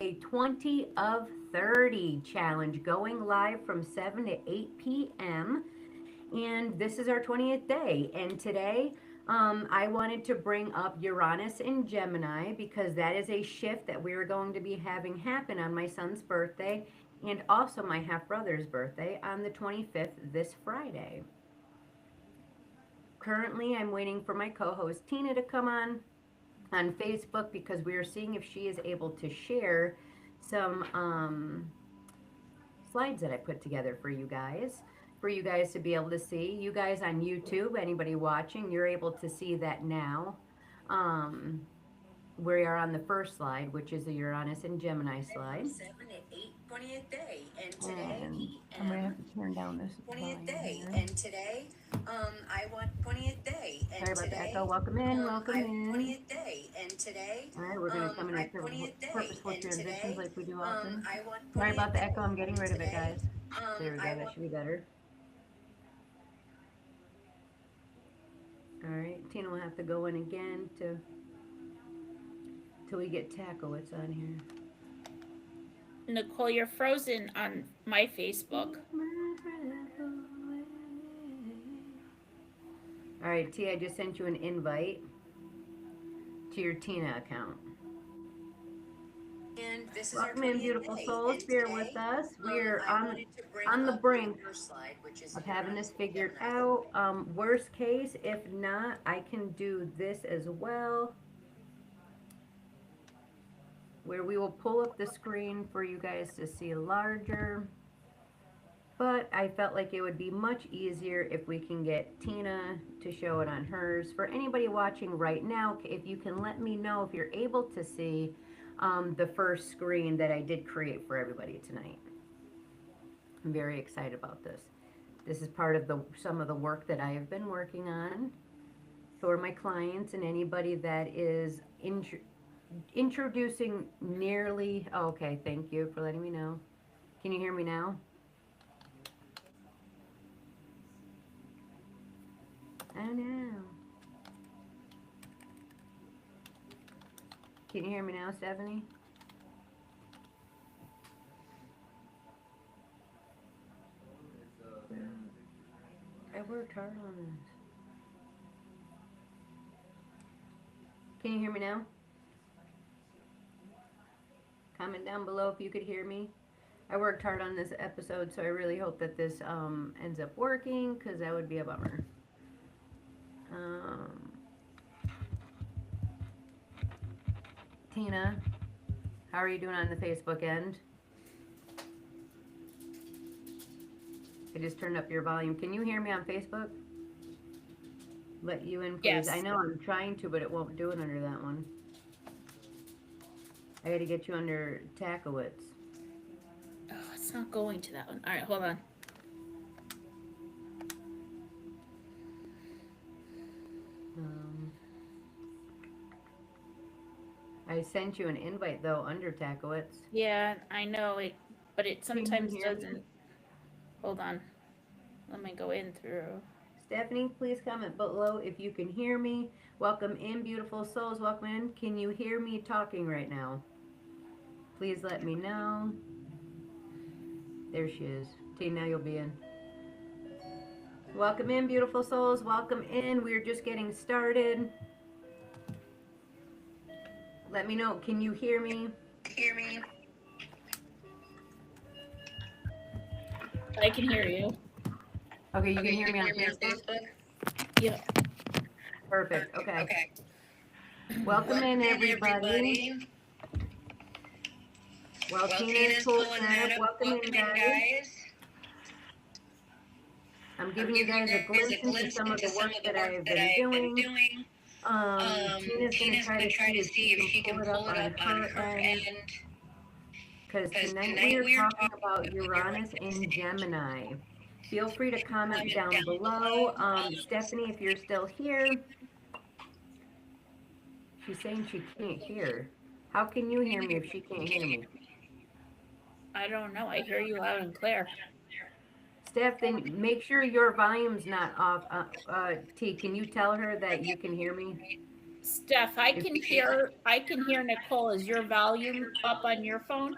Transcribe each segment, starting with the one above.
a 20 of 30 challenge going live from 7 to 8 p.m. And this is our 20th day. And today, I wanted to bring up Uranus and Gemini because that is a shift that we are going to be having happen on my son's birthday and also my half brother's birthday on the 25th this Friday. Currently, I'm waiting for my co host Tina to come on Facebook because we are seeing if she is able to share some slides that I put together for you guys to be able to see. You guys on YouTube, anybody watching, you're able to see that now. Um, we are on the first slide, which is the Uranus and Gemini slide. 7 to 8, 20th day. And today, and I'm going to have to turn down this 20th day. Here. And today, I want 20th day. And sorry about today, the echo. Welcome in, welcome in. 20th day. And today, all right, we're going to come in at purposeful transitions like we do often. Sorry about the echo. I'm getting rid of it, guys. There we go. That should be better. All right, Tina will have to go in again to till we get Takowitz on here. Nicole, you're frozen on my Facebook. All right, T, I just sent you an invite to your Tina account. And this is welcome in, beautiful souls. Bear with us. We're on the brink of having this figured out. Worst case, if not, I can do this as well, where we will pull up the screen for you guys to see larger. But I felt like it would be much easier if we can get Tina to show it on hers. For anybody watching right now, if you can let me know if you're able to see the first screen that I did create for everybody tonight. I'm very excited about this. This is part of some of the work that I have been working on for my clients and anybody that is introducing nearly. Oh, okay, thank you for letting me know. Can you hear me now? I know. Can you hear me now, Stephanie? I worked hard on this. Can you hear me now? Comment down below if you could hear me. I worked hard on this episode, so I really hope that this ends up working, because that would be a bummer. Tina, how are you doing on the Facebook end? I just turned up your volume. Can you hear me on Facebook? Let you in, please. Yes. I know I'm trying to, but it won't do it under that one. I got to get you under Takowitz. Oh, it's not going to that one. All right, hold on. I sent you an invite though under Takowitz. Yeah, I know it, but it sometimes doesn't. Hold on. Let me go in through. Stephanie, please comment below if you can hear me. Welcome in, beautiful souls. Welcome in. Can you hear me talking right now? Please let me know. There she is. T, now you'll be in. Welcome in, beautiful souls. Welcome in. We're just getting started. Let me know. Can you hear me? Hear me? I can hear you. Okay, you can hear me on Facebook? Yeah. Perfect. Okay. Welcome in, everybody. Well, Tina's pulling that up. Welcome in, guys. I'm giving you guys a glimpse into some of the work that I've been doing. Tina's going to try to see if she can pull it up on her end. Because tonight we are talking about Uranus and Gemini. Feel free to comment down below. Stephanie, if you're still here, she's saying she can't hear. How can you hear me if she can't hear me? I don't know. I hear you loud and clear. Steph, then make sure your volume's not off. T, can you tell her that you can hear me? Steph, I can hear Nicole. Is your volume up on your phone?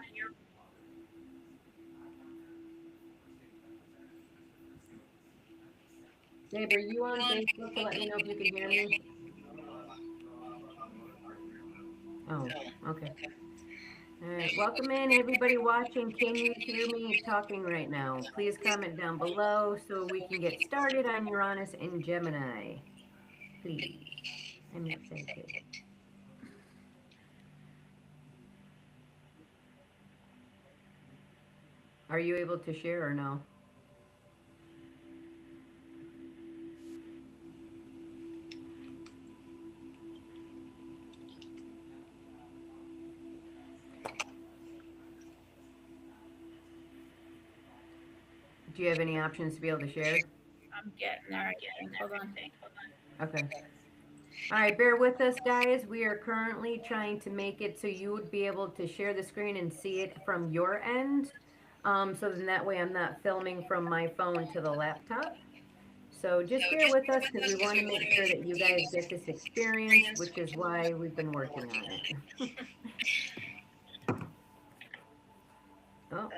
Dave, are you on Facebook to let me know if you can hear me? Oh, okay. All right, welcome in everybody watching. Can you hear me talking right now? Please comment down below so we can get started on Uranus and Gemini. Please. I'm excited. Are you able to share or no? Do you have any options to be able to share? I'm getting there. Hold on. Okay. All right, bear with us, guys. We are currently trying to make it so you would be able to share the screen and see it from your end. So then that way I'm not filming from my phone to the laptop. So just bear with us because we want to make sure that you guys get this experience, which is why we've been working on it. Oh.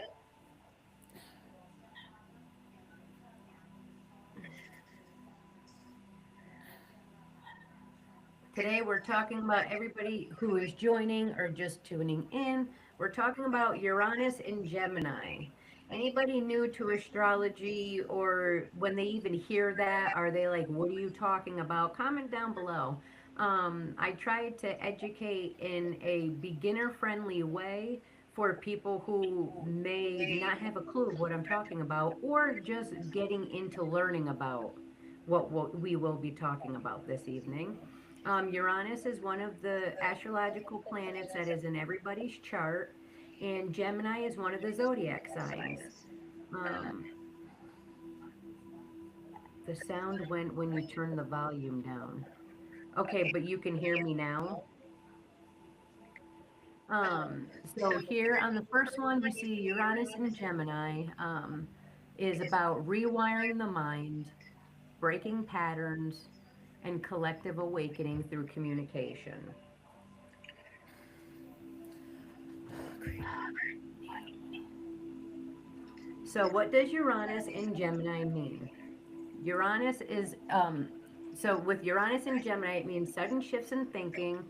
Today we're talking about everybody who is joining or just tuning in. We're talking about Uranus and Gemini. Anybody new to astrology, or when they even hear that, are they like, what are you talking about? Comment down below. I tried to educate in a beginner friendly way for people who may not have a clue of what I'm talking about or just getting into learning about what we will be talking about this evening. Uranus is one of the astrological planets that is in everybody's chart, and Gemini is one of the zodiac signs. Um, the sound went when you turn the volume down. Okay, but you can hear me now. So here on the first one, you see Uranus and Gemini is about rewiring the mind, breaking patterns, and collective awakening through communication. So, what does Uranus and Gemini mean? Uranus is, so with Uranus and Gemini, it means sudden shifts in thinking,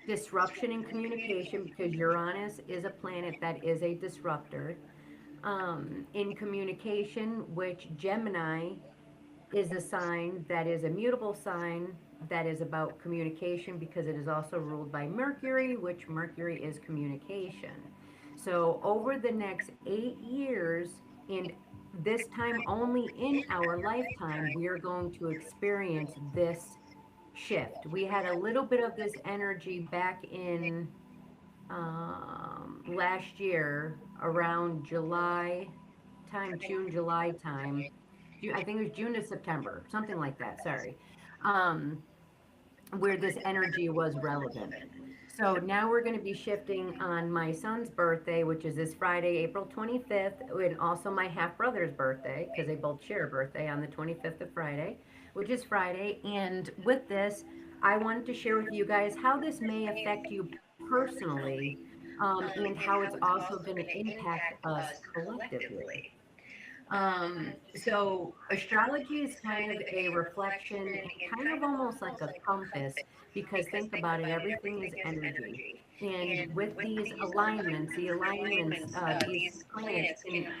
disruption in communication, because Uranus is a planet that is a disruptor. In communication, which Gemini is a sign that is a mutable sign that is about communication because it is also ruled by Mercury, which Mercury is communication. So, over the next 8 years, and this time only in our lifetime, we are going to experience this shift. We had a little bit of this energy back in last year around July time, June, July time. I think it was June to September, something like that. Sorry. Um, where this energy was relevant. So now we're going to be shifting on my son's birthday, which is this Friday, April 25th, and also my half brother's birthday, because they both share a birthday on the 25th of Friday, which is Friday. And with this, I wanted to share with you guys how this may affect you personally, and how it's also going to impact us collectively. So astrology is kind of a reflection and kind of almost like a compass because think about it, everything is energy. And with these alignments, these planets can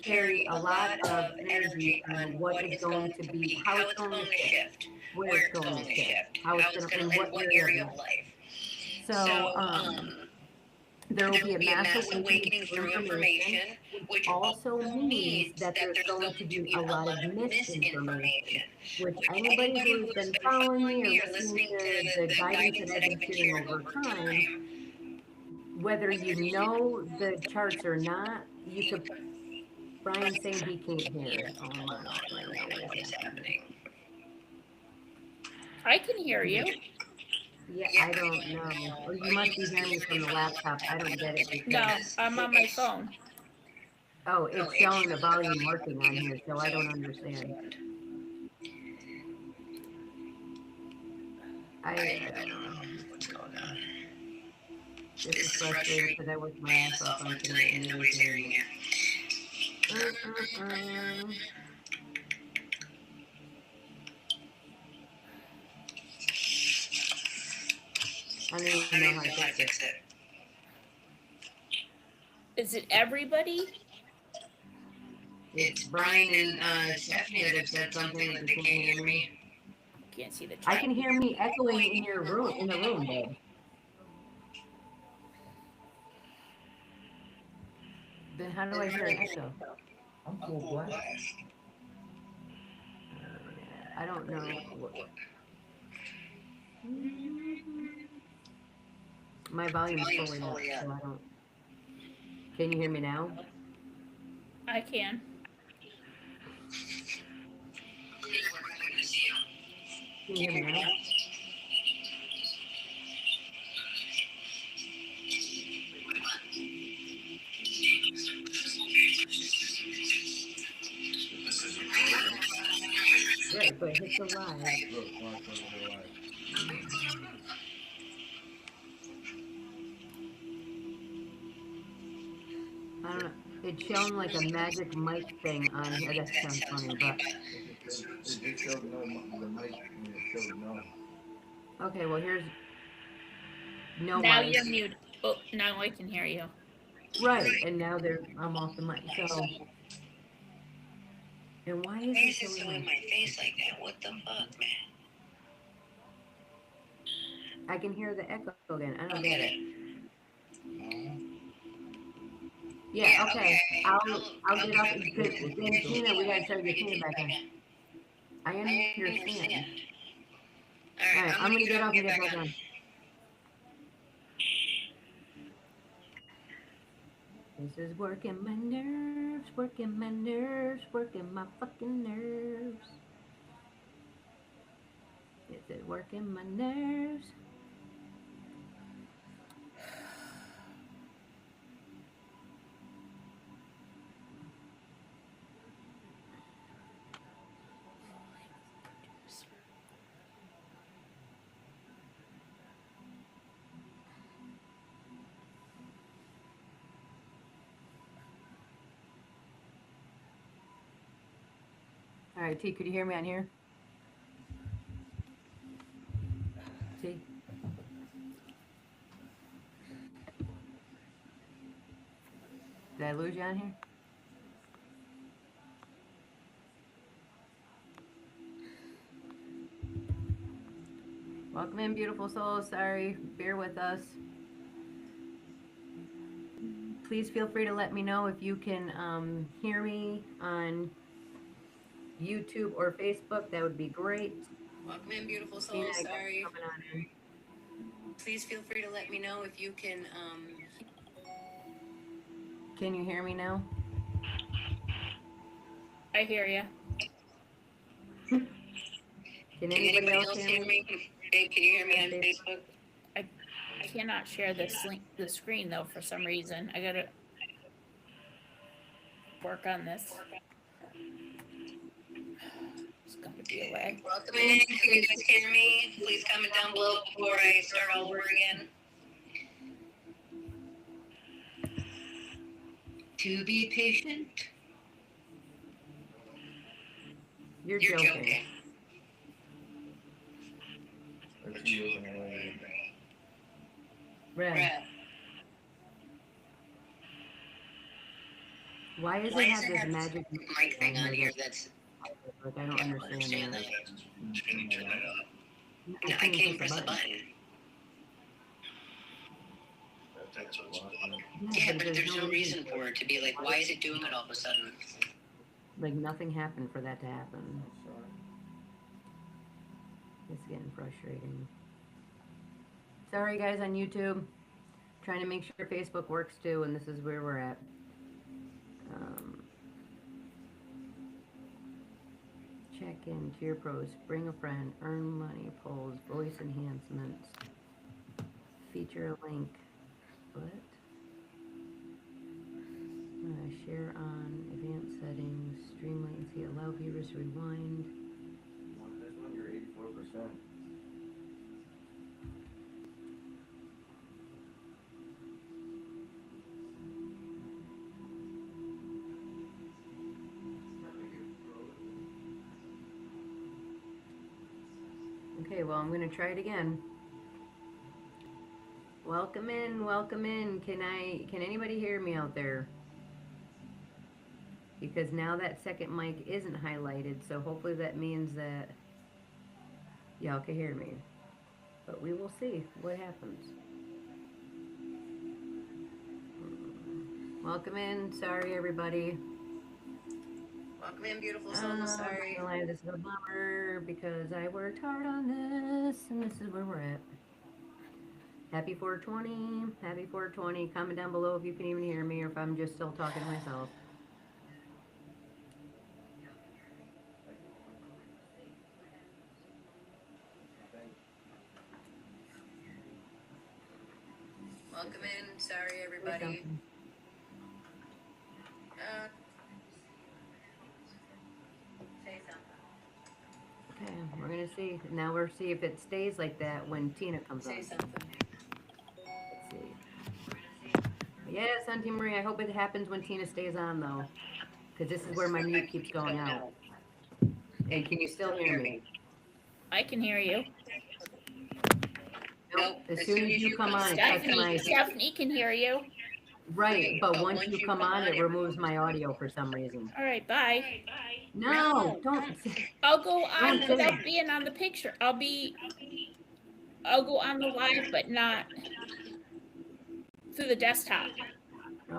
carry a lot of energy on what is going to be, how it's going to shift, where it's going to shift, how it's going to, in what area of life. So, there will be a mass awakening through information, which also means that there's going to be a lot of misinformation, which anybody who has been following me or listening to the guidance that I've been sharing over time, whether you know the charts or not, you could, Brian's saying he can't hear. Oh my, I don't know what is happening. I can hear you. Yeah, I don't know. Or you must be hearing me from the laptop. I don't get it. No, I'm on my phone. Oh, it's showing the volume working on here, so I don't understand. I don't know what's going on. This is frustrating because I worked my ass off on tonight and nobody's hearing it. I don't even know how to fix it. Is it everybody? It's Brian and Stephanie that have said something that they can't hear me. Can't see the chat. I can hear me echoing in your room, in the room, babe. Then how do I hear an echo? I'm full blast. I don't know. My volume's fully up, so I don't. Can you hear me now? I can. Can you hear me now? Yeah, but hit the live. Look, watch over live. I don't know. It's showing like a magic mic thing on here. That sounds funny, but. It just showed no, the mic, and it showed no. Okay, well, here's. No Now mic. you're muted. Oh, now I can hear you. Right, and now I'm off the mic. So. And why is it showing my face like that? What the fuck, man? I can hear the echo again. I don't get it. Yeah, okay. I'll get off because then Tina, we gotta try to get Tina back in. I understand. Alright, I'm gonna get off and get back on. This is working my nerves, working my nerves, working my fucking nerves. Is it working my nerves? All right, T, could you hear me on here? T? Did I lose you on here? Welcome in, beautiful souls. Sorry, bear with us. Please feel free to let me know if you can hear me on YouTube or Facebook. That would be great. Welcome in, beautiful souls. Sorry. Please feel free to let me know if you can. Can you hear me now? I hear you. Can anybody else hear me? Hey, can you hear me on Facebook? I cannot share the screen though for some reason. I gotta work on this. It's gonna be a lag. Welcome in. Can you guys hear me? Please comment down below before I start all over again. To be patient. You're joking. Let's see what's going on. Red. Why does it have this magic Mic thing on here that's like I don't understand that. No, I can't press the button. That's a lot. Yeah, but there's no reason for it to be like, why is it doing it all of a sudden? Like nothing happened for that to happen. It's getting frustrating. Sorry guys on YouTube. Trying to make sure Facebook works too, and this is where we're at. Check in, Tier Pros, bring a friend, earn money, polls, voice enhancements, feature a link. What? Share on advanced settings, stream latency, allow viewers to rewind. This one, you're 84%. Okay, well, I'm going to try it again. Welcome in, welcome in. Can anybody hear me out there? Because now that second mic isn't highlighted, so hopefully that means that y'all can hear me. But we will see what happens. Welcome in. Sorry, everybody. Welcome in, beautiful soul. Sorry. This is a bummer because I worked hard on this, and this is where we're at. Happy 420. Happy 420. Comment down below if you can even hear me or if I'm just still talking to myself. Welcome in. Sorry, everybody. Say something. Okay, we're gonna see. Now we'll see if it stays like that when Tina comes on. Say something. Let's see. Yes, Auntie Marie, I hope it happens when Tina stays on though. Because this is where my mute keeps going out. Hey, can you still hear me? I can hear you. Nope. As soon as you come on, it cuts my... Stephanie can hear you. Right, but once you come on, it removes my audio for some reason. All right, bye. No, don't. I'll go on Don't without say- being on the picture. I'll go on the live, but not through the desktop.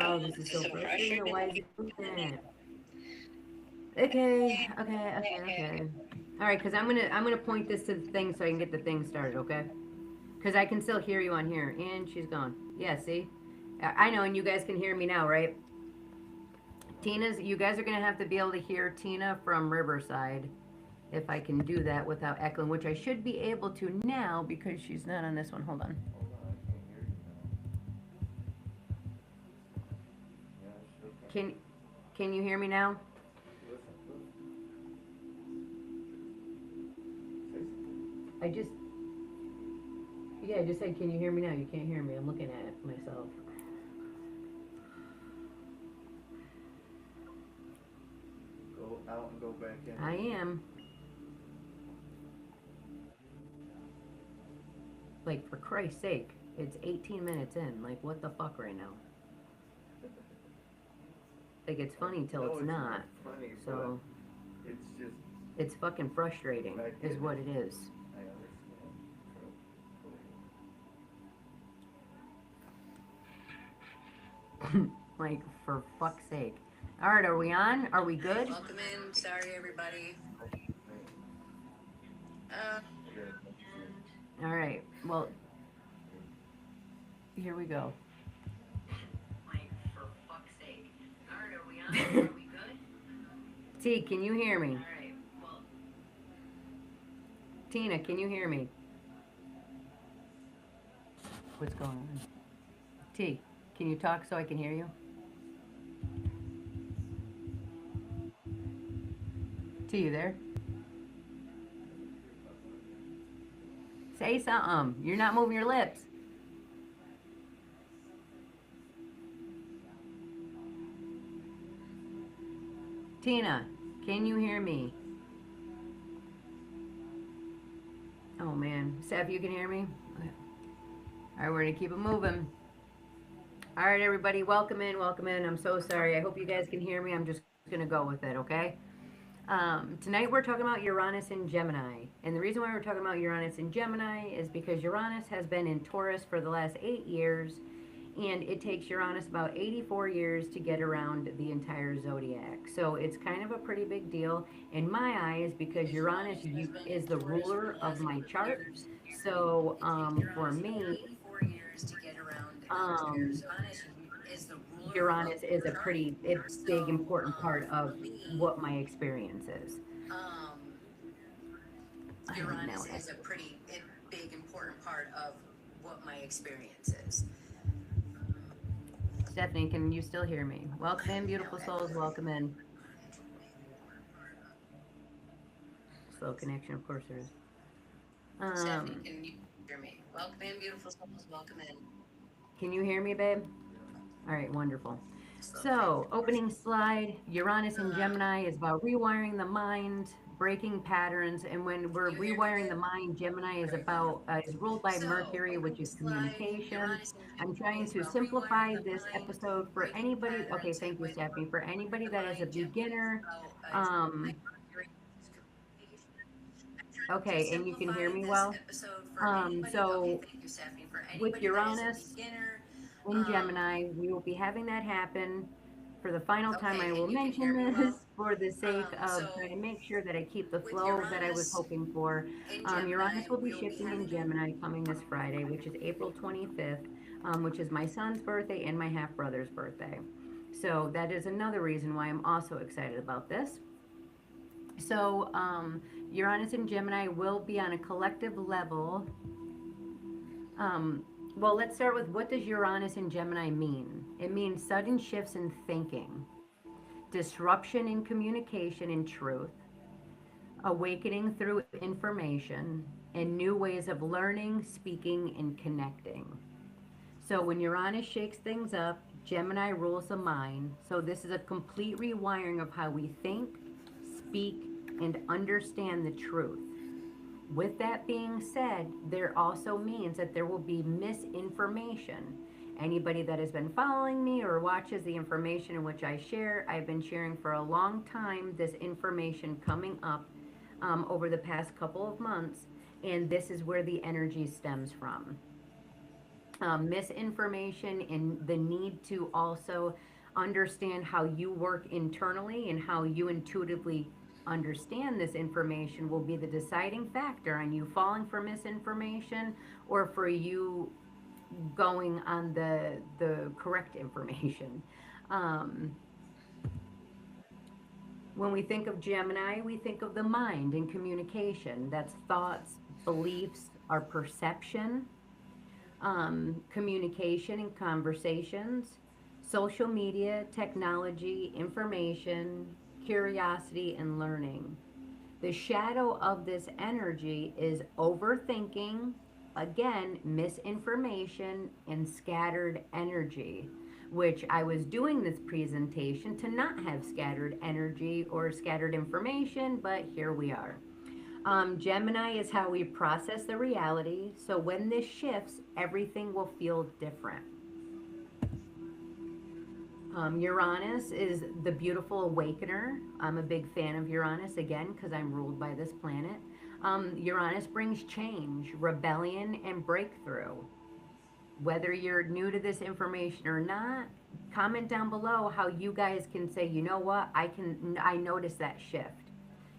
Oh, this is so frustrating. Why is it doing that? Okay. All right, because I'm gonna point this to the thing so I can get the thing started. Okay? Because I can still hear you on here, and she's gone. Yeah, see? I know, and you guys can hear me now, right? You guys are gonna have to be able to hear Tina from Riverside. If I can do that without echoing, which I should be able to now because she's not on this one. Hold on. Can you hear me now? I just said, can you hear me now? You can't hear me. I'm looking at it myself. Go out and go back in. I am. Like, for Christ's sake, it's 18 minutes in. Like, what the fuck right now? Like, it's funny till No, it's not. funny, So, but it's just, it's fucking frustrating, is what it is. I understand. Like, for fuck's sake. All right, are we on? Are we good? Welcome in. Sorry, everybody. All right. Well, here we go. Like, for fuck's sake. All right, are we on? Are we good? T, can you hear me? All right. Well, Tina, can you hear me? What's going on? T, can you talk so I can hear you? T, you there? Say something. You're not moving your lips. Tina, can you hear me? Oh man. Steph, you can hear me? Okay. All right, we're gonna keep it moving. All right, everybody, welcome in, welcome in. I'm so sorry. I hope you guys can hear me. I'm just gonna go with it, okay? Tonight we're talking about Uranus and Gemini. And the reason why we're talking about Uranus and Gemini is because Uranus has been in Taurus for the last 8 years, and it takes Uranus about 84 years to get around the entire zodiac. So it's kind of a pretty big deal in my eyes because Uranus is the ruler of my chart. So for me, Uranus is a pretty big, important part of what my experience is. Uranus is a pretty big, important part of what my experience is. Stephanie, can you still hear me? Welcome in, beautiful souls. Welcome in. Slow connection, of course there is. Stephanie, can you hear me? Welcome in, beautiful souls. Welcome in. Can you hear me, babe? All right, wonderful. So, opening slide, Uranus and Gemini is about rewiring the mind, breaking patterns. And when we're Can you hear me rewiring good? the mind, Gemini is about, is ruled by So, Mercury, over which is this slide, communication. Uranus and I'm Gemini trying is to about rewiring simplify the this mind, episode for breaking anybody. Okay, patterns, and thank you, when we're Stephanie. For rewiring anybody the that is a mind, Gemini is beginner, about is ruled by um, Mercury, which is communication. I'm trying to okay, and you can hear simplify me this well. episode for anybody. Okay, So thank you, Stephanie. For with anybody that is a Uranus beginner, in Gemini, we will be having that happen. For the final time, I okay, will and you can hear mention me this well. for the sake of trying So to make sure that I keep the with flow that I was Uranus hoping for. in Gemini, Uranus will be we will be shifting in having that. Gemini coming this Friday, which is April 25th, which is my son's birthday and my half brother's birthday. So that is another reason why I'm also excited about this. So Uranus and Gemini will be on a collective level. Um, well, let's start with what does Uranus and Gemini mean? It means sudden shifts in thinking, disruption in communication and truth, awakening through information, and new ways of learning, speaking, and connecting. So when Uranus shakes things up, Gemini rules the mind. So this is a complete rewiring of how we think, speak, and understand the truth. With that being said, there also means that there will be misinformation. Anybody that has been following me or watches the information in which I share, I've been sharing for a long time this information coming up over the past couple of months, and this is where the energy stems from. Misinformation and the need to also understand how you work internally and how you intuitively understand this information will be the deciding factor on you falling for misinformation or for you going on the correct information. Um, when we think of Gemini, we think of the mind and communication. That's thoughts, beliefs, our perception, communication and conversations, social media, technology, information, curiosity, and learning. The shadow of this energy is overthinking, again, misinformation, and scattered energy, which I was doing this presentation to not have scattered energy or scattered information, but here we are. Gemini is how we process the reality. So when this shifts, everything will feel different. Uranus is the beautiful awakener. I'm a big fan of Uranus again because I'm ruled by this planet. Uranus brings change, rebellion, and breakthrough. Whether you're new to this information or not, comment down below how you guys can say, you know what, I noticed that shift.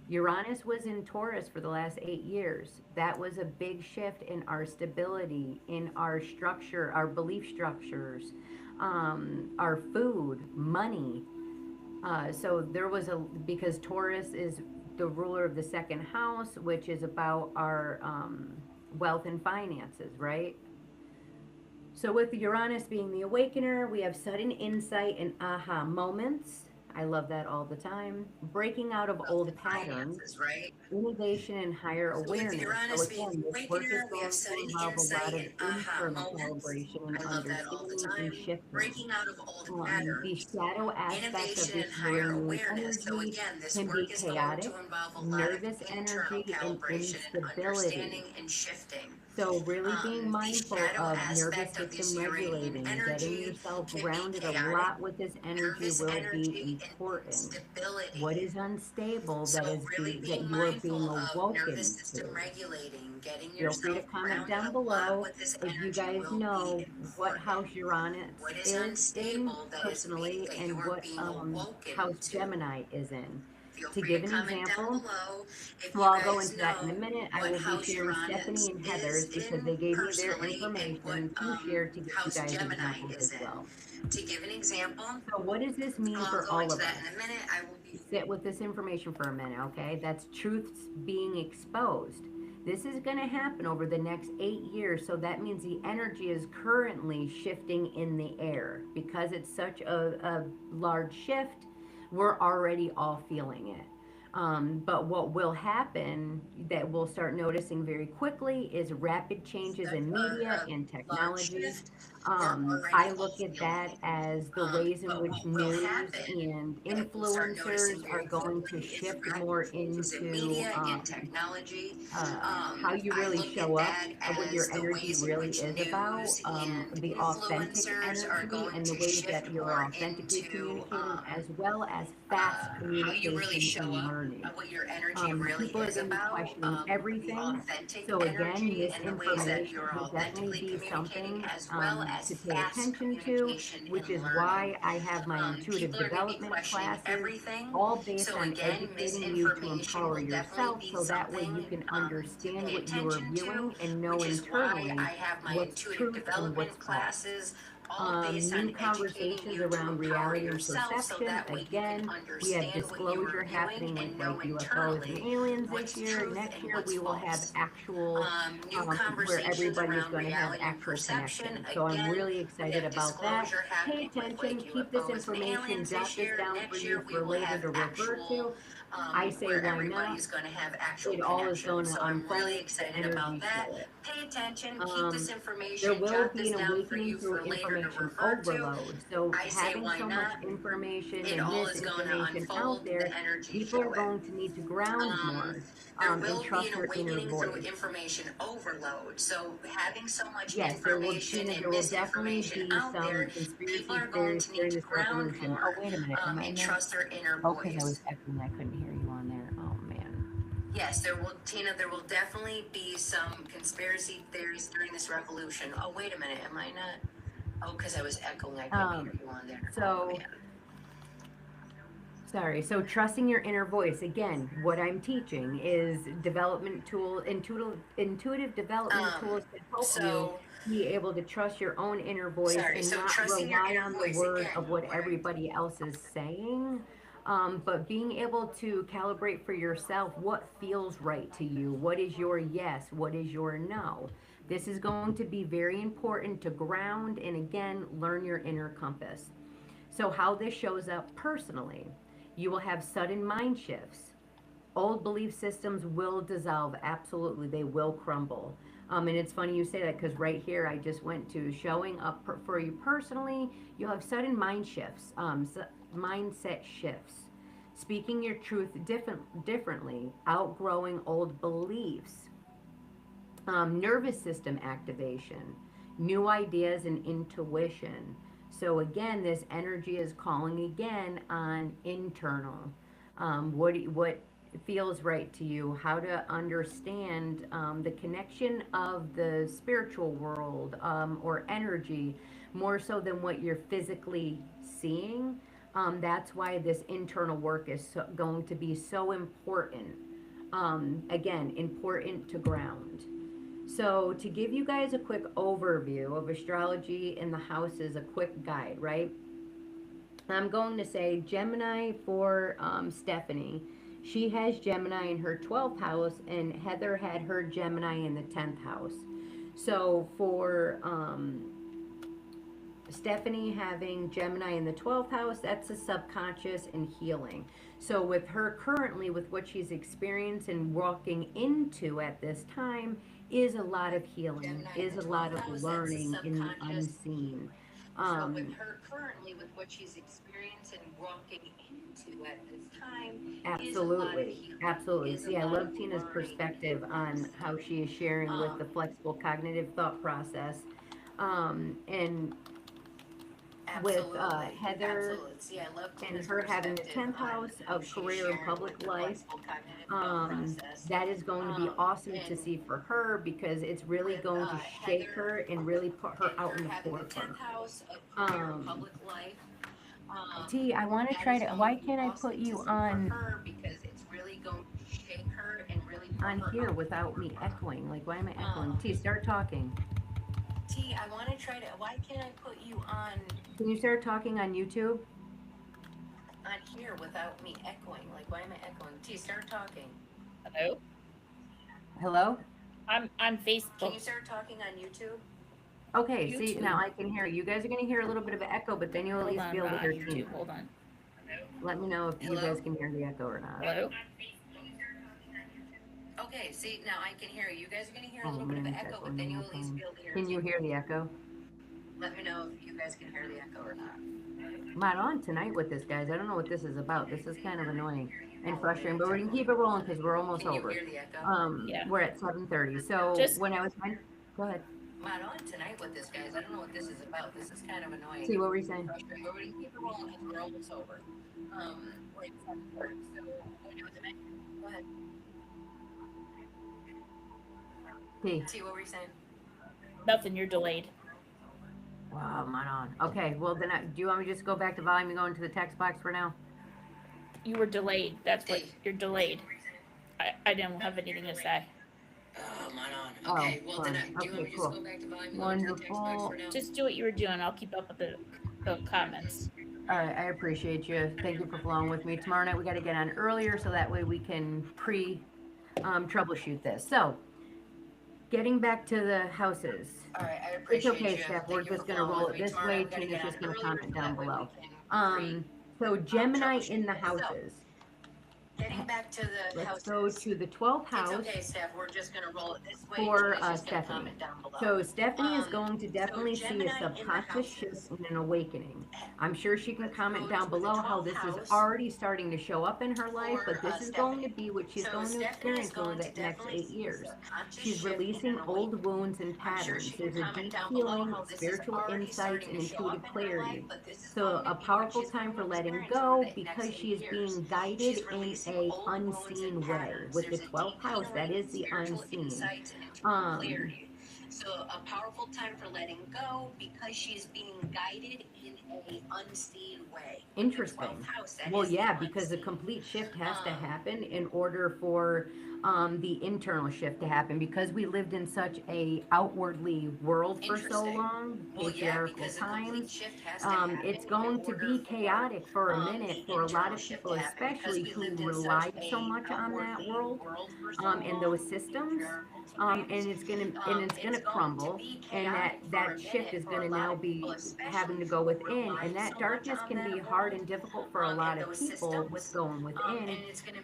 Uranus was in Taurus for the last 8 years. That was a big shift in our stability, in our structure, our belief structures, our food, money. So there was because Taurus is the ruler of the second house, which is about our wealth and finances, right? So with Uranus being the awakener, we have sudden insight and aha moments. I love that all the time. Breaking out of Wealth old and patterns, finances, right? innovation and higher So with awareness. So Uranus being again, the this work is awakener, we have going to sudden involve a lot insight of and aha internal moments. calibration and I love that all the understanding and time. shifting. Breaking out of old The patterns, shadow aspect of innovation this and higher Uranian awareness. So energy again, this can be work is going chaotic, to involve a lot of nervous internal energy, and calibration and instability. understanding and shifting. So really being The mindful shadow of nervous aspect of system this Uranian regulating, getting energy yourself can be grounded a chaotic, lot with this energy nervous will be energy, and important. instability. What is unstable So really that being you are being mindful of nervous awoken system to? regulating, getting Feel free to yourself comment grounded down a lot below with this if you energy guys will be know what important. house Uranus What is is in unstable that is meaning personally that you and are what being awoken house to? Gemini is in. Feel To free to give an comment down example, below if well, you I'll go guys into that in a know minute. I what will be house sharing Stephanie Uranus and is Heather's because in they gave me their personally and what information to share to give you house guys Gemini examples is as in. well. To give an example, So what does this mean I'll for go all into of that us? in a minute. I will be Sit with this information for a minute, okay? That's truths being exposed. This is going to happen over the next 8 years, so that means the energy is currently shifting in the air. Because it's such a large shift, we're already all feeling it. But what will happen that we'll start noticing very quickly is rapid changes such in media and a large technology. shift. I look at that as the ways in which news and influencers are going to shift more into how you I really look at show up, that what as your the energy ways in really which is about, news and the authentic influencers are energy going and the to ways that shift you're more authentically into communicating, as well as fast how you really communication show and up, learning. what your energy really People are is going to be about, questioning the everything. authentic So again, energy and the ways that misinformation you're will definitely authentically be communicating, something as well as to pay fast attention to, communication which and is learning. why I have my intuitive People are going to be development questioning classes, everything. all based So on again, educating you to misinformation empower will definitely yourself, be so that way you something can to understand pay what you are attention to, viewing and know which is why internally I have my what's intuitive truth and what's development false. classes, all based New on educating conversations you to around empower reality and yourself, so perception. that way you can Again, we have understand what you disclosure are viewing happening with and like know UFOs and internally aliens this what's year. truth Next and year, what's we will have false. actual, New where conversations everybody is around going to have reality and actual perception. connection. So I'm Again, really we excited have about that. disclosure Pay happening with attention, like keep this UFOs and information, aliens jot this this year. down for Next you year we for will later have to refer actual, to. I say, where why not? everybody's going to have actual It all is connection. going to So I'm really unfold. The excited about energies that. show it. Pay attention, keep this There information, will jot be this an down for awakening you through for later to information refer to. overload. So I say, having why so much not? information It and all is going to misinformation out unfold. there, The energy people are show it. going to need to ground Um, more, there and will be trust an their inner awakening through voice. information overload. So having so much Yes, there will, information Tina, and there will definitely misinformation be out some there, people conspiracy are going theories to need during to this ground revolution. Oh, more wait a minute, am I in and there? trust their inner Oh, because I was voice. echoing, I couldn't hear you on there. Oh, man. Yes, there will, Tina, there will definitely be some conspiracy theories during this revolution. Oh, wait a minute, am I not? Oh, because I was echoing, I couldn't hear you on there. Oh, So, man. sorry. So trusting your inner voice. Again, what I'm teaching is intuitive development tools to help you So, be able to trust your own inner voice sorry, and so not trusting your rely inner on the voice, word again, of what what I'm everybody else is saying. But being able to calibrate for yourself what feels right to you. What is your yes? What is your no? This is going to be very important to ground and again learn your inner compass. So, how this shows up personally, you will have sudden mind shifts. Old belief systems will dissolve. Absolutely, they will crumble. And it's funny you say that because right here I just went to showing up for you personally. You'll have sudden mind shifts, mindset shifts, speaking your truth differently, outgrowing old beliefs, nervous system activation, new ideas and intuition. So again, this energy is calling again on internal. What feels right to you? How to understand the connection of the spiritual world or energy more so than what you're physically seeing. That's why this internal work is going to be so important. Again, important to ground. So, to give you guys a quick overview of astrology in the houses, a quick guide, right? I'm going to say Gemini for Stephanie. She has Gemini in her 12th house, and Heather had her Gemini in the 10th house. So, for Stephanie having Gemini in the 12th house, that's a subconscious and healing. So, with her currently, with what she's experienced and walking into at this time, is a lot of healing, Gemini is in a the lot 12th of house, that's learning the in the subconscious. unseen. So with Um, her currently, with what she's experienced and walking into at this time, is a lot of Absolutely, healing, absolutely. is a See, I lot of love Tina's learning. perspective on how she is sharing with the Um, flexible cognitive thought process. And with absolutely, Heather absolutely. See, I love and Tina's her having the perspective 10th on house how of she's career and sharing with public the life, flexible cognitive thought process. that is going to be awesome to And see for her because it's really with going to shake Heather her and really put her and out her in the having the forefront. 10th house of career and Um, public life, T, I want to that try is to. going Why to be can't I put awesome to you see for on her because it's really going to shake her and really put on her here out in the without me forefront. echoing? Like, why am I echoing? Um, T, start talking. T, I want to try to. Why can't I put you Can you start talking on YouTube? on here without me echoing? Like, why am I echoing? T, start talking. Hello? Hello? I'm on Can Facebook. you start talking on YouTube? Okay, see, now YouTube. I can hear you. You guys are going to hear a little bit of an echo, but then you'll at Hold least on, be able to not hear on Tina. YouTube. Hold on. Let me know if you Hello? guys can hear the echo or not. Hello? Okay, see, now I can hear you. You guys are going to hear a Oh little bit of man, an it's echo, but echoing then on you'll my at least phone. be able to hear Can you T. hear the echo? Let me know if you guys can hear the echo or not. Not on tonight with this, guys. I don't know what this is about. This is kind of annoying and frustrating, but we're gonna keep it rolling because we're almost Can you over. hear the echo? Yeah. We're at 7:30. So Just- when I was, go ahead. I'm not on tonight with this, guys. I don't know what this is about. This is kind of annoying. See what we're saying. Frustrating, but we're gonna keep it rolling because we're almost over. We're at 7:30, so when you was it? Go ahead. P. See what were you saying? Nothing, you're delayed. Wow, I'm not on. Okay, well then, do you want me to just go back to volume and go into the text box for now? You were delayed. That's what you're delayed. I didn't have anything to say. Oh, I'm not on. Okay, well then, fine. do you want me Okay, to just cool. go back to volume and go into the text box Wonderful. for now? Just do what you were doing. I'll keep up with the comments. All right, I appreciate you. Thank you for flowing with me. Tomorrow night we got to get on earlier so that way we can troubleshoot this. So, getting back to the houses. All right, I It's appreciate okay, you. Steph. Thank We're you for just gonna flowing roll with it me. this Tomorrow way. I'm gonna Tina's get just on gonna earlier comment so down that way below. we can So Gemini in the troubleshoot. houses. Getting back to the Let's houses. go to the 12th house. It's okay, Steph. We're just gonna roll it this way. For, Tina's just gonna Stephanie. comment down below. So Stephanie is Um, going to definitely see Gemini a in the subconscious houses. shift and an awakening. I'm sure she can Let's comment go down to the below how 12th this house is already starting to show up in her life, for, but this is going to Stephanie. be what she's So going to Stephanie is experience over going the to next definitely 8 see years. a conscious She's shift and releasing an old awakening. wounds and I'm sure patterns. she can There's a comment deep down below healing, how this is spiritual already insights, starting and to show up intuitive in her clarity. life, but this is So going a to be what powerful she's time going for to letting experience go over the because next she is 8 being years. guided She's in releasing a old wounds unseen and way. patterns. With the There's a 12th deep house, that healing, is the spiritual unseen. insights and intuitive Um, clarity. So a powerful time for letting go because she's being guided in a unseen way. With the Interesting. 12th house, that Well, is the yeah, because a unseen. complete shift has to Um, happen in order for the internal shift to happen. Because we lived in such a outwardly world for so Interesting. long, Well, yeah, patriarchal because a complete times, shift has to happen it's in going to order be for, chaotic for a minute the for a lot internal of shift people, to happen because especially we who lived in such relied so a much on that outwardly world for so and long, those systems. patriarchal And times. it's gonna It's going to crumble, be and chaotic for a that shift minute is for a gonna lot now of be people, having especially to go who within, rely and that so much darkness on can be that hard world, and difficult for a and lot of those people systems. going And within. it's gonna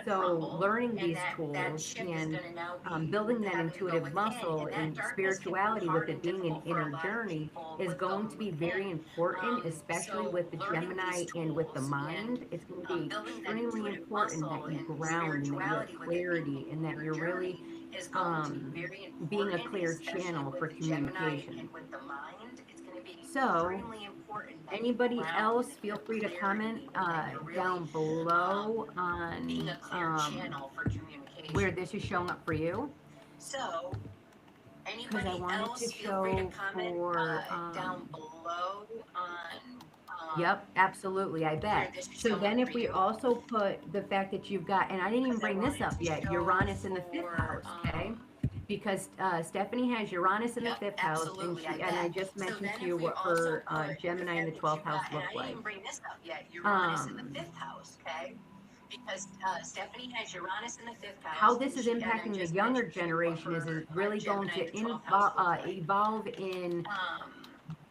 So crumble, learning and these that tools shift is and gonna now be building that having to go intuitive within, muscle and that and darkness can be spirituality with hard it and being an difficult for a inner lot of journey people is with going going to be very within. important, especially So with the learning Gemini these and with the tools mind. and It's going to be building that extremely intuitive important muscle that you and ground and that you have spirituality with it being clarity and that your you're really journey is going to be very being a important, clear especially channel with for the Gemini communication. and with the mind. It's going to be So, extremely important that you anybody ground else, and feel have free to clarity comment and that you're really down below being a on clear channel for communication. where this is showing up for you. So, Because I anybody wanted else, to feel free to show comment for, down below on yep, absolutely, I where bet. this is So showing then up if for we you. also put the fact that you've got, and I didn't even Because I bring this wanted up to yet, show Uranus in the 5th for, house, okay? Because Stephanie has Uranus in the Yep, 5th house, and absolutely, and I bet. just So mentioned then to you if we what also her put Gemini in the fact that 12th you've house got- look and I didn't like. even bring this up yet, Uranus in the Um, 5th house, okay? Because Stephanie has Uranus in the 5th house. How this and is she- and I impacting the just younger mentioned to you what generation is her, really going Gemini in to the 12th house looks like. evolve in Um,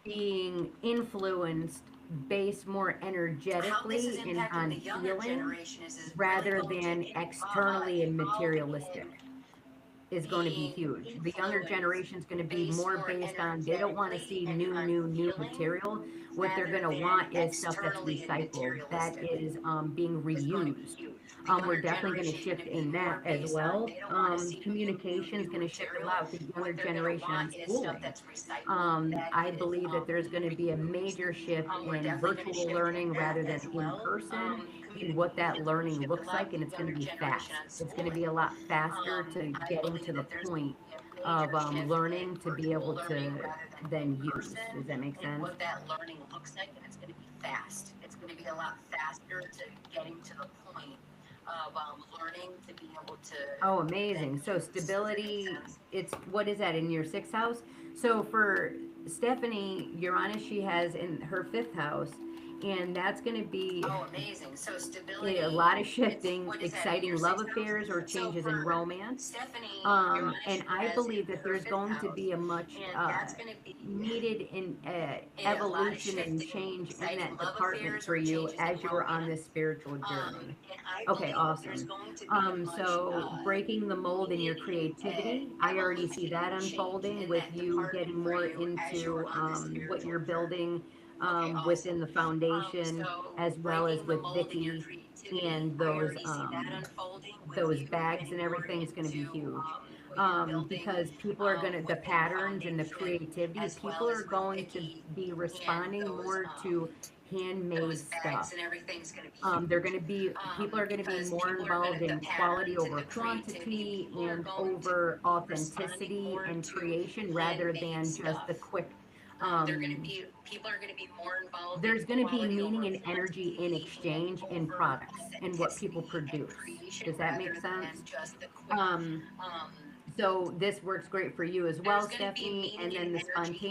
being influenced based more how this is energetically and impacting on the younger healing generation is rather really going than to externally and evolve materialistic in is going to be being huge. The younger influenced generation is going to be based more more based on, they don't want to see energetically and new on healing material. What they're rather going to than want is stuff that's externally and recycled, that materialistic. is being Is going to be reused. huge. The We're younger definitely going to generation is shift gonna in be that more as based well. on, they don't wanna see Communication is going to shift a material. lot with the younger What they're gonna generation on want is stuff schooling. that's recycled. That I is, believe that there's going to be a reused. major shift We're in definitely gonna virtual shift learning in that rather than as in well. person, and what that Communication's gonna learning shift a looks lot like, with and the it's going to younger be generation fast. on It's going to be schooling. a lot faster to I getting believe to the that there's point gonna of be a major shift learning in to be virtual able learning to rather than then in use. person, Does that make and sense? what that learning looks like, and it's gonna be fast. It's gonna be a lot faster to getting to the point of learning to be able to. Oh, amazing. So Does that make stability, sense? it's, what is that in your 6th house? So for Stephanie, Uranus, she has in her 5th house, and that's going to be Oh, amazing. So stability. a lot of It's, shifting, what is that, exciting your love sixth house? affairs or So changes in for romance. Stephanie, And I believe that there's going to be a much and that's going to be needed in a lot of evolution and shifting, change in exciting that love department affairs for or you changes as in you are on this romance. spiritual journey. And I Okay, believe that there's awesome. going to be a much, So breaking the mold in your creativity, I already see that unfolding with you getting more into what you're building within the foundation, as well as with Vicky and those bags and everything is going to be huge. Because people are going to, the patterns and the creativity, people are going to be responding more to handmade stuff. They're going to be, people are going to be more involved in quality over quantity and over authenticity and creation rather than just the quick. They're going to be people are going to be more involved. There's in going to be quality meaning over and energy in quantity exchange and in over products and what people authenticity and produce. creation Does that make rather sense? than just the quick. Um, Um, so this works great for you as well, there's going to be Stephanie. And meaning then and the energy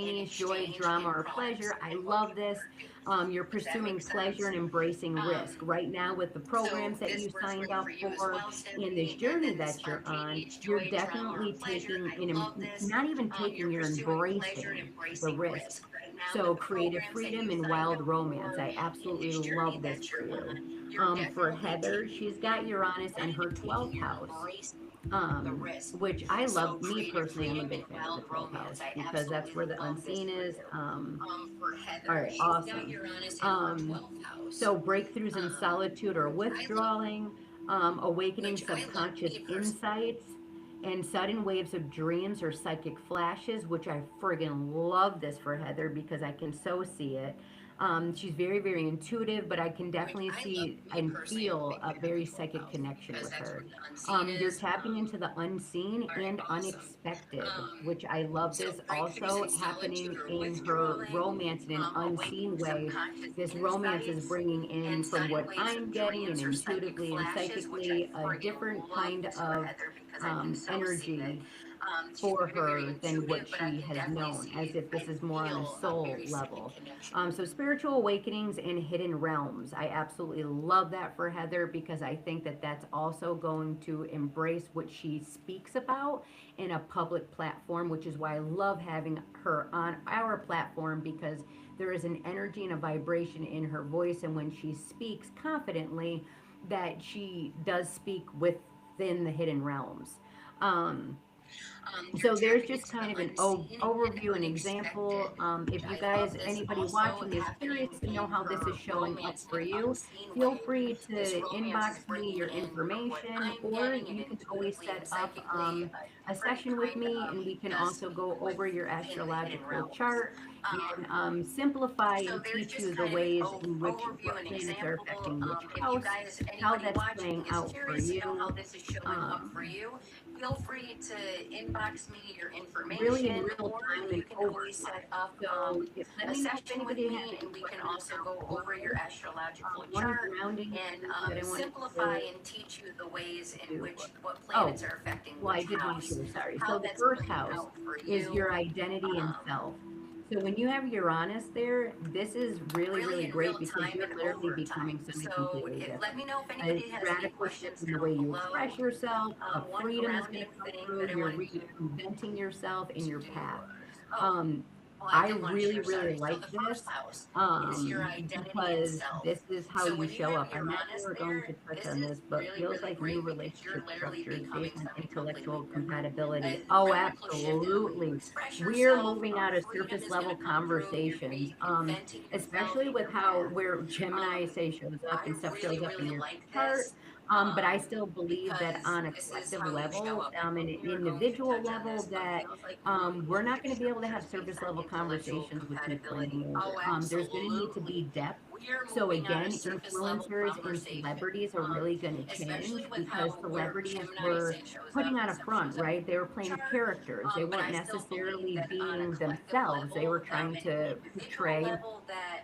in spontaneous joy, exchange drama, in or products pleasure. I and what love people this. produce. You're Does that pursuing make pleasure and sense? embracing risk. Right now with the So programs that this you works signed great up for you as for well, and Stephanie. this And journey then the that you're on, spontaneous you're joy, drama, or definitely pleasure. taking, I love this. not even taking, You're you're pursuing pleasure and embracing the embracing risk. risk. Right now, So with the creative programs that freedom you and signed wild up romance. for I and absolutely this journey love this that for you're you. on, you're For definitely Heather, taking, she's got Uranus not in her even taking, 12th you're house. embracing the risk. Which I So love. Me creative personally, I'm a freedom big and fan of the wild 12th house romance. I because that's where absolutely the love this unseen for is. you. For All Heather, right, she's got awesome. Uranus in her 12th house. So breakthroughs in solitude or Which I love. withdrawing, awakening Which I love, subconscious me personally. insights, and sudden waves of dreams or psychic flashes, which I friggin' love this for Heather because I can so see it. She's very, very intuitive, but I can definitely Which I love, see me and personally. I'm a feel big a fan of very the 12th psychic house connection because with that's her. where the unseen You're is. tapping into the unseen All right, and awesome. unexpected, which I love So this breakthroughs also in happening solitude or in her withdrawing, romance in an unseen awakening way. subconscious This romance is insights, bringing in, and from sudden what waves I'm of getting, and dreams or psychic intuitively and flashes, which I psychically, a friggin' different love kind this for of Heather because I can so see it. energy She's for very, very her than what intuitive, but I she can has definitely known, see, as if I this is more on a feel a soul very psychic level. connection. So spiritual awakenings and hidden realms. I absolutely love that for Heather because I think that that's also going to embrace what she speaks about in a public platform, which is why I love having her on our platform because there is an energy and a vibration in her voice, and when she speaks confidently, that she does speak within the hidden realms. Um, so You're there's tapping just into the kind of an unseen and overview and unexpected, example. If which you I guys, love this anybody also watching is happening curious to know in how this her is showing up romance in for an you, unseen feel way. free This to romance is inbox me bringing your in from what information, I'm or getting and you can always intuitively set and up psychically a different session with kind me, of and we can just also go over your within the hidden astrological realms. chart and simplify So and there's teach just you the kind of an ways in which overview what and planets are example. affecting which If you house, guys, how anybody that's playing watching is out for curious to know how you. this is showing up for you, feel free to inbox me your Really in information, real or time you and can over always set time. up So let a me know if session with anybody has me, any and we can questions also down go over below. your astrological One chart grounding and that I wanted simplify to and teach you the ways in do. which what Oh, planets are affecting well, I which did want to house, share, sorry. how So the that's first playing house out for is you. your identity and Um, self. So when you have Uranus there, this is really, really really in great real because time you're and literally overtime. becoming something So completely let different. me know if A anybody has any radical shift questions in the down way you below. express yourself, a One freedom is going grounding to come thing through, that I you're wanted reinventing yourself in to your do. path. Oh, Um, well, I I did want to really, share, really sorry. So like the this first house is your identity and because self. this is how So you when you show have up. I'm not Uranus sure going there, to touch this on is this, but really, feels really like new great because you're relationship literally structures becoming based on something completely intellectual different. compatibility. A Oh, radical shift in the way you absolutely. express We're yourself, moving out of freedom surface is going level to come through, you're conversations, reinventing yourself especially in with your how path. where Gemini say shows up I and stuff really, shows up in really your like chart. this But I still believe that because on a this is collective how you show level, up. I an know we were going to individual touch on level, this, but that feels like we're not going to be able to have relationships surface based on level intellectual conversations with people compatibility. anymore. Oh, There's going to need to be absolutely. depth. We are So moving out of again, surface level influencers and conversation, celebrities are really going to especially change with because how where celebrities Gemini were say shows putting up on and a stuff front, shows up right? in They were your playing chart. characters. They But weren't I still believe necessarily that on a being collective themselves. They were level, trying and to an individual portray level, that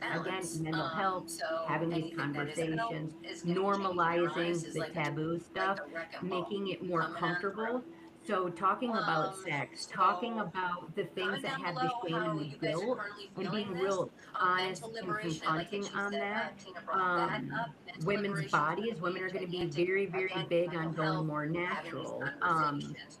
balance. again, mental health, So having these anything that isn't help conversations, is gonna change. Neurosis normalizing is the like taboo stuff, a wrecking ball making it more coming on comfortable. through. So talking about sex, talking So about the things comment that down have the below shame how and the you guys are guilt, currently and feeling being this. real honest Mental and liberation. I like that confronting she on said that. Tina brought that up. Mental Women's liberation is bodies, going to be women are going to be gigantic. very, very Again, big on mental going health, more having these natural. conversations.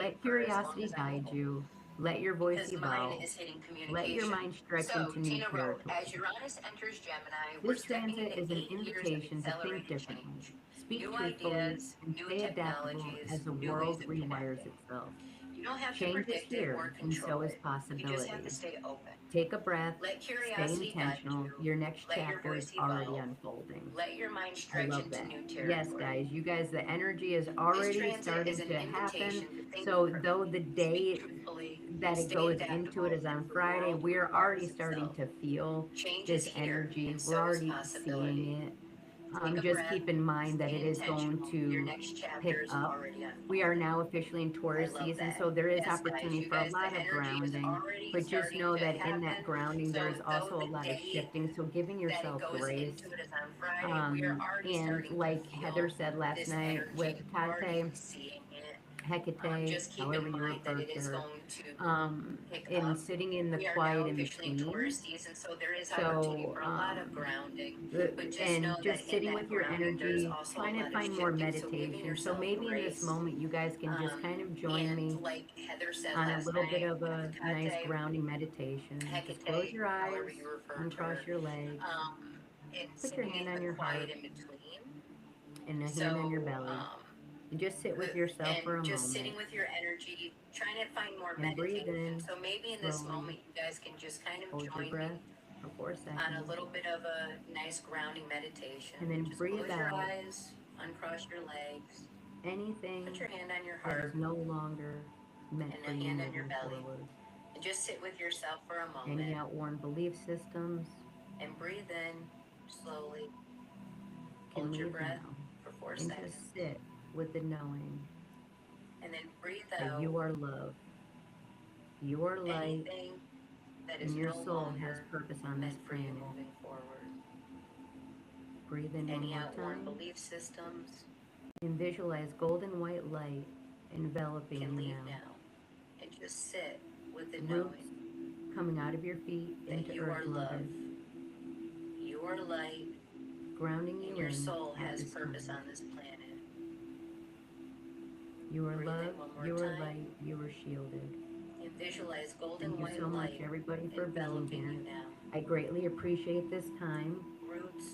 Let for as long curiosity as I guide hope, you. Let your voice because mine evolve. is hitting Let your communication. mind stretch So into new Tina wrote, territory. as Uranus enters Gemini, we're This stepping transit into is an 8 years of invitation to think accelerated differently. change. speak New truthfully, ideas, and new stay adaptable technologies, as the new world ways of rewires connecting. itself. You don't have to Change is predict it or here, and control so is it. You just have to possibility. stay open. Take a breath, Let stay curiosity guide intentional. you. Your next Let your chapter is voice already evolve. unfolding. Let your mind I stretch love into that. new Yes, territory. guys, the energy is This already transit starting is an to happen. invitation to think So, differently, though the speak day truthfully, that it stay goes into adaptable, it is on and the Friday, world we're rewires already starting itself. to feel Change this is here, energy. and We're so is already possibility. seeing it. Take a Just breath, keep in mind that stay it is going intentional. Your to next chapter pick is up. already unfolding. We are now officially in I Taurus love season, that. so there is Yes, guys, opportunity you for a guys, the lot of energy is grounding. already But just starting know to that in happen. that grounding, So there's also though a the lot of day shifting. So giving that it yourself goes grace. into it is on Friday, we are already And starting to like Heather feel said last this night with energy. We're already Tate, seeing it. Hecate, Just keep however in you mind that refer it to is her, going to pick in up. sitting in the We are quiet now in officially in between. Taurus season, so there is opportunity So, for a lot of grounding. But just and know that just in sitting that with your grounding, there's energy, also a trying to lot of find more shifting. So giving meditation. So yourself maybe in this grace. moment, you guys can just kind of join And me like Heather said on a last little bit night of a with nice Kate, grounding meditation. Just close Hecate, your eyes, however you refer to uncross her, your legs, and put your sitting hand in on the your quiet heart in between. and a hand on your So, belly. And just sit with yourself for a and just moment sitting with your energy, trying to find more and breathe meditation. in So maybe in this slowly. moment, you guys can just kind of Hold your join breath me for 4 on seconds a little bit of a nice grounding meditation. and then Just breathe close your out eyes, uncross your legs, anything put your hand on your that heart is no longer meant and for a you hand on your moving belly. forward. And just sit with yourself for a Any moment outworn belief systems and breathe in slowly. can Hold your leave breath now for 4 and seconds. just sit with the knowing And then breathe that out you are love, you are light, anything that is and your no soul has longer purpose on this meant for you planet. moving forward. Breathe in one Any more outworn time belief systems and visualize golden white light enveloping can you leave now. now and just sit with the Roots knowing coming out of your feet that into you Earth are Mother, love, you are light, grounding you and your in soul at has this purpose time. on this planet. You are Breathe in love, one more you are time light, you are shielded. and visualize golden Thank you white so much, light everybody, for being enveloping here. you now. I greatly appreciate this time Roots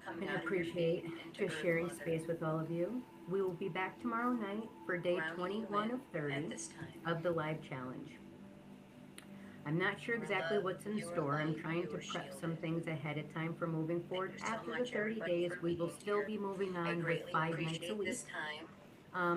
coming and out of your feet appreciate into just Earth sharing Mother, space with all of you. We will be back tomorrow night for day grounding you 21 in of 30 at this time. of the live challenge. I'm not sure You are exactly love, what's in you are store. I'm light, trying you to are prep some shielded. things ahead of time for moving forward. Thank you so After the much, 30 everybody, days, for we will being still here. be moving I on with greatly 5 nights a appreciate week. this time.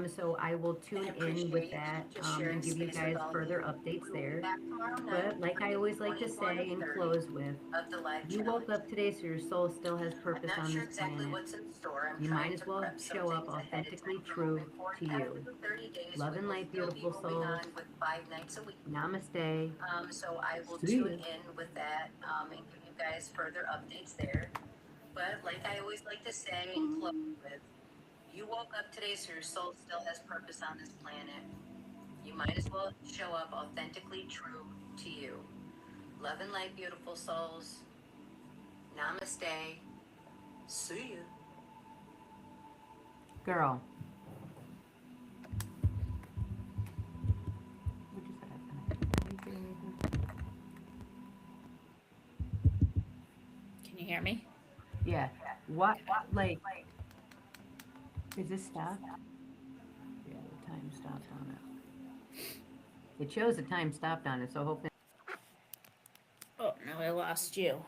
So I will tune And in with appreciate that just sharing and give you space guys with all of further you. updates We will be there. back tomorrow night But like for I day always like to 21 say of and 30 close with, of the live you woke challenge. up today so your soul still has I'm purpose not on sure this exactly planet. what's in store. I'm You trying might as to well prep some show up things ahead of authentically time for true moving forward. to you. After the 30 days, Love we and will light, still be beautiful moving souls. on with 5 nights a week. Namaste. So I will See tune ya. in with that and give you guys further updates there. But like I always like to say and close with, you woke up today so your soul still has purpose on this planet. You might as well show up authentically true to you. Love and light, beautiful souls. Namaste. See ya. Girl. What'd you say? Did you say anything? Can you hear me? Yeah. What, like, is this stopped? Yeah, the time stopped on it. It shows the time stopped on it, so hopefully. Oh, no, I lost you.